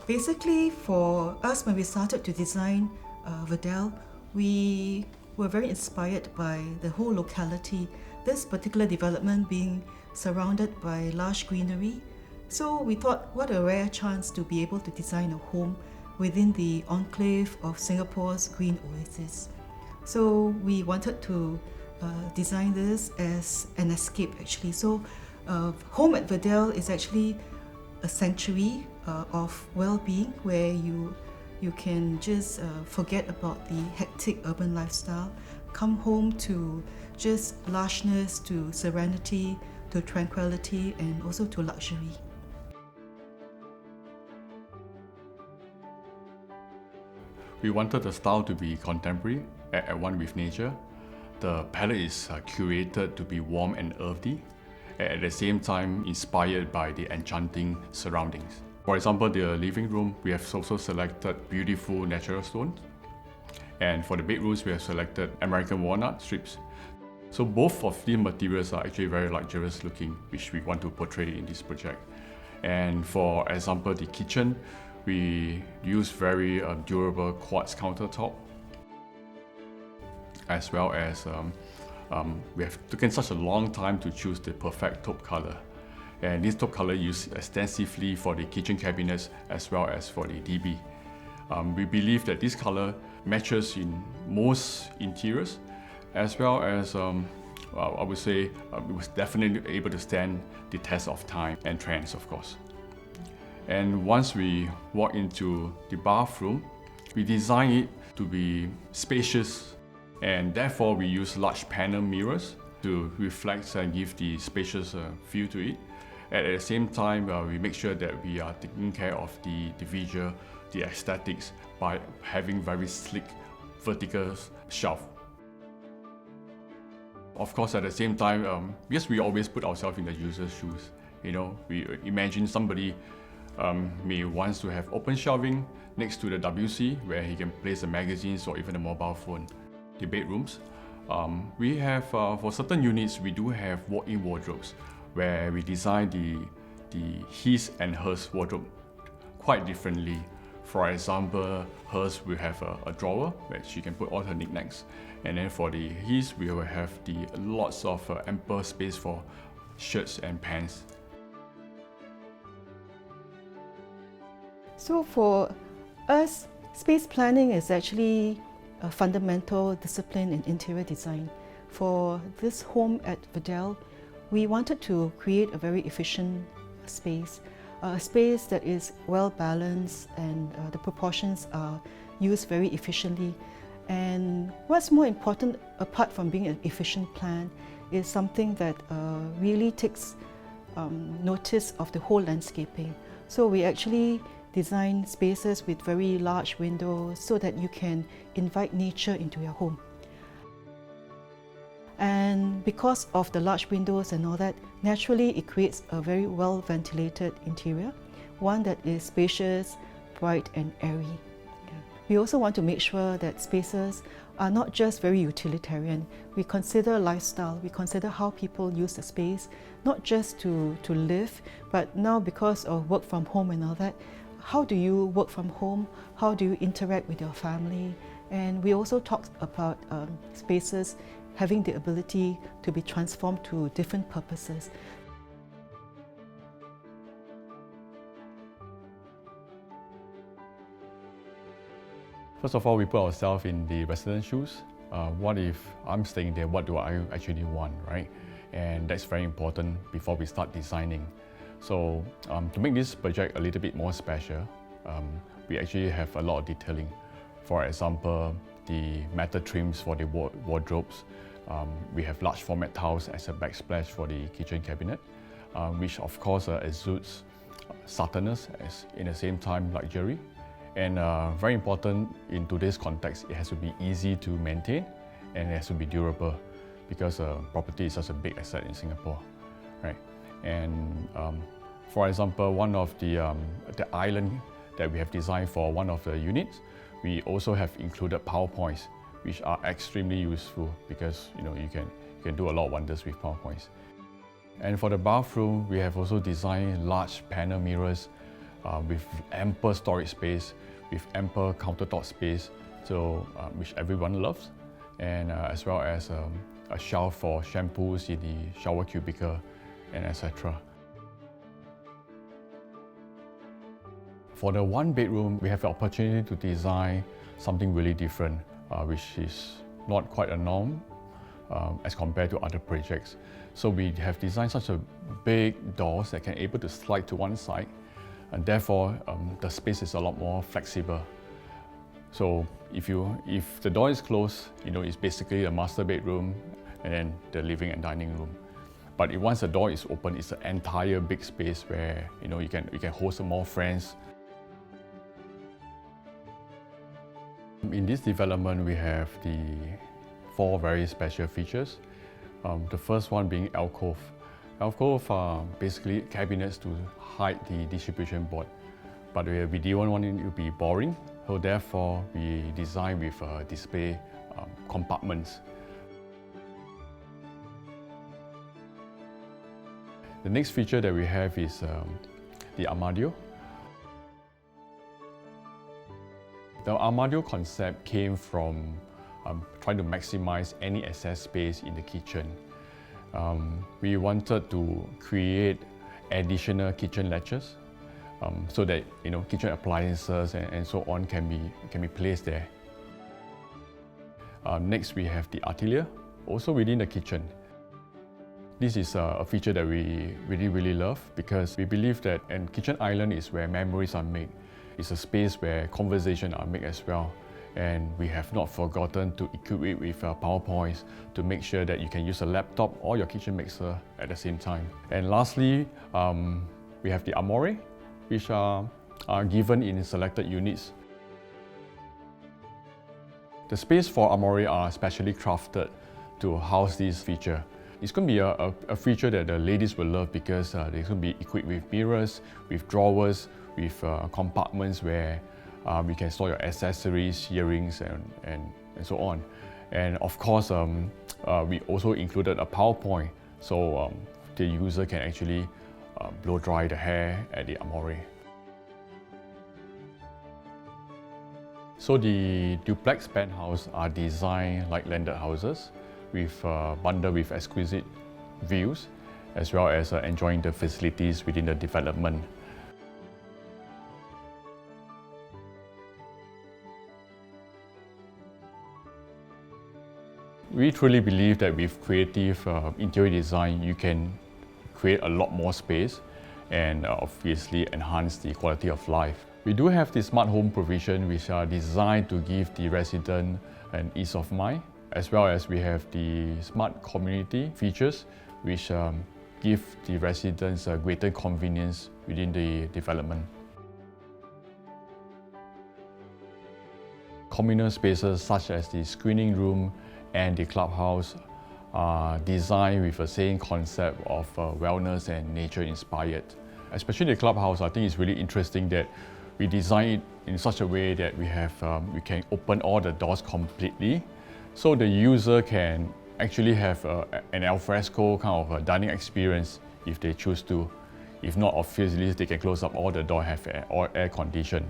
Basically, for us, when we started to design Verdale, we were very inspired by the whole locality, this particular development being surrounded by lush greenery. So we thought, what a rare chance to be able to design a home within the enclave of Singapore's green oasis. So we wanted to design this as an escape actually. So home at Verdale is actually a sanctuary of well-being where you can just forget about the hectic urban lifestyle, come home to just lushness, to serenity, to tranquility, and also to luxury. We wanted the style to be contemporary, at one with nature. The palette is curated to be warm and earthy, at the same time inspired by the enchanting surroundings. For example, the living room, we have also selected beautiful natural stones. And for the bedrooms, we have selected American walnut strips. So both of these materials are actually very luxurious looking, which we want to portray in this project. And for example, the kitchen, we use very durable quartz countertop, as well as we have taken such a long time to choose the perfect taupe color. And this taupe color used extensively for the kitchen cabinets as well as for the DB. We believe that this color matches in most interiors, as well as I would say it was definitely able to stand the test of time and trends, of course. And once we walk into the bathroom, we design it to be spacious, and therefore we use large panel mirrors to reflect and give the spacious feel to it. At the same time, we make sure that we are taking care of the visual, the aesthetics, by having very sleek vertical shelf. Of course, at the same time, yes, we always put ourselves in the user's shoes. You know, we imagine somebody may want to have open shelving next to the WC where he can place the magazines or even a mobile phone. The bedrooms, we have, for certain units, we do have walk-in wardrobes where we design the his and hers wardrobe quite differently. For example, hers will have a drawer where she can put all her knickknacks, and then for the his, we will have the lots of ample space for shirts and pants. So for us, space planning is actually a fundamental discipline in interior design. For this home at Verdale, we wanted to create a very efficient space, a space that is well balanced and the proportions are used very efficiently. And what's more important, apart from being an efficient plan, is something that really takes notice of the whole landscaping. So we actually design spaces with very large windows so that you can invite nature into your home. And because of the large windows and all that, naturally it creates a very well ventilated interior, one that is spacious, bright and airy. We also want to make sure that spaces are not just very utilitarian. We consider lifestyle, we consider how people use the space, not just to live, but now because of work from home and all that, how do you work from home? How do you interact with your family? And we also talked about spaces having the ability to be transformed to different purposes. First of all, we put ourselves in the resident's shoes. What if I'm staying there? What do I actually want, right? And that's very important before we start designing. So to make this project a little bit more special, we actually have a lot of detailing. For example, the metal trims for the wardrobes. We have large format tiles as a backsplash for the kitchen cabinet, which of course exudes subtleness as in the same time luxury. And very important in today's context, it has to be easy to maintain and it has to be durable because property is such a big asset in Singapore, right? And for example, one of the island that we have designed for one of the units, we also have included PowerPoints, which are extremely useful because you can do a lot of wonders with PowerPoints. And for the bathroom, we have also designed large panel mirrors with ample storage space, with ample countertop space, so which everyone loves, and as well as a shelf for shampoos in the shower cubicle, and etc. For the one bedroom, we have the opportunity to design something really different, which is not quite a norm as compared to other projects. So we have designed such a big doors that can able to slide to one side, and therefore the space is a lot more flexible. So if the door is closed, it's basically a master bedroom and then the living and dining room. But once the door is open, it's an entire big space where you can host more friends. In this development, we have the 4 very special features. The first one being alcove. Alcove are basically cabinets to hide the distribution board, but we didn't want it to be boring, so therefore we designed with display compartments. The next feature that we have is the armadio. The armadio concept came from trying to maximize any excess space in the kitchen. We wanted to create additional kitchen latches so that kitchen appliances and so on can be placed there. Next, we have the atelier, also within the kitchen. This is a feature that we really love because we believe that a kitchen island is where memories are made. It's a space where conversations are made as well. And we have not forgotten to equip it with PowerPoints to make sure that you can use a laptop or your kitchen mixer at the same time. And lastly, we have the armoire, which are given in selected units. The space for armoire are specially crafted to house this feature. It's going to be a feature that the ladies will love because they're going to be equipped with mirrors, with drawers, with compartments where you can store your accessories, earrings, and so on. And of course, we also included a PowerPoint, so the user can actually blow dry the hair at the armoire. So the duplex penthouse are designed like landed houses, with bundled with exquisite views, as well as enjoying the facilities within the development. We truly believe that with creative interior design, you can create a lot more space and obviously enhance the quality of life. We do have the smart home provision, which are designed to give the resident an ease of mind, as well as we have the smart community features, which give the residents a greater convenience within the development. Communal spaces such as the screening room and the clubhouse are designed with the same concept of wellness and nature inspired. Especially the clubhouse, I think it's really interesting that we design it in such a way that we can open all the doors completely, so the user can actually have an alfresco kind of a dining experience if they choose to. If not, obviously they can close up all the doors, have air condition.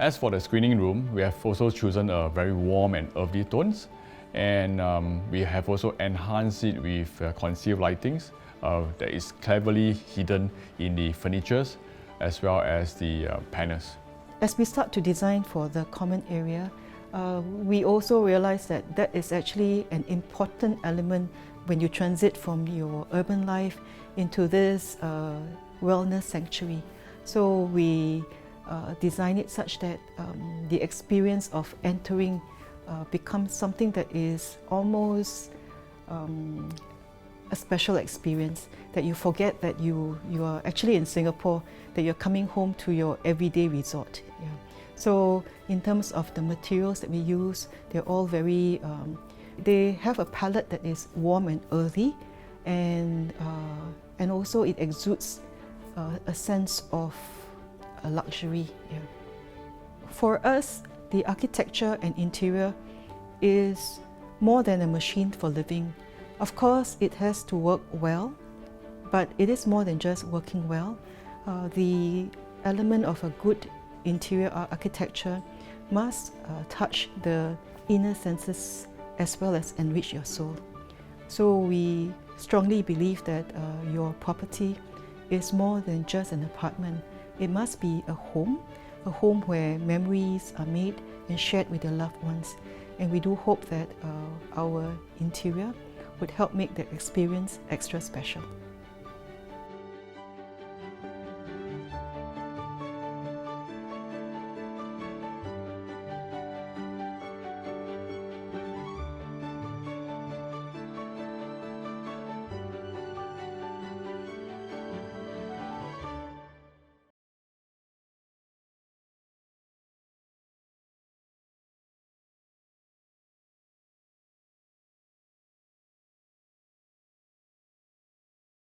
As for the screening room, we have also chosen a very warm and earthy tones, and we have also enhanced it with concealed lightings that is cleverly hidden in the furnitures as well as the panels. As we start to design for the common area, we also realize that that is actually an important element when you transit from your urban life into this wellness sanctuary. So we design it such that the experience of entering becomes something that is almost a special experience, that you forget that you are actually in Singapore, that you're coming home to your everyday resort. Yeah. So in terms of the materials that we use, they're all very, they have a palette that is warm and earthy, and also it exudes a sense of luxury. Yeah. For us, the architecture and interior is more than a machine for living. Of course, it has to work well, but it is more than just working well. The element of a good interior architecture must touch the inner senses as well as enrich your soul. So we strongly believe that your property is more than just an apartment. It must be a home where memories are made and shared with your loved ones. And we do hope that our interior would help make that experience extra special.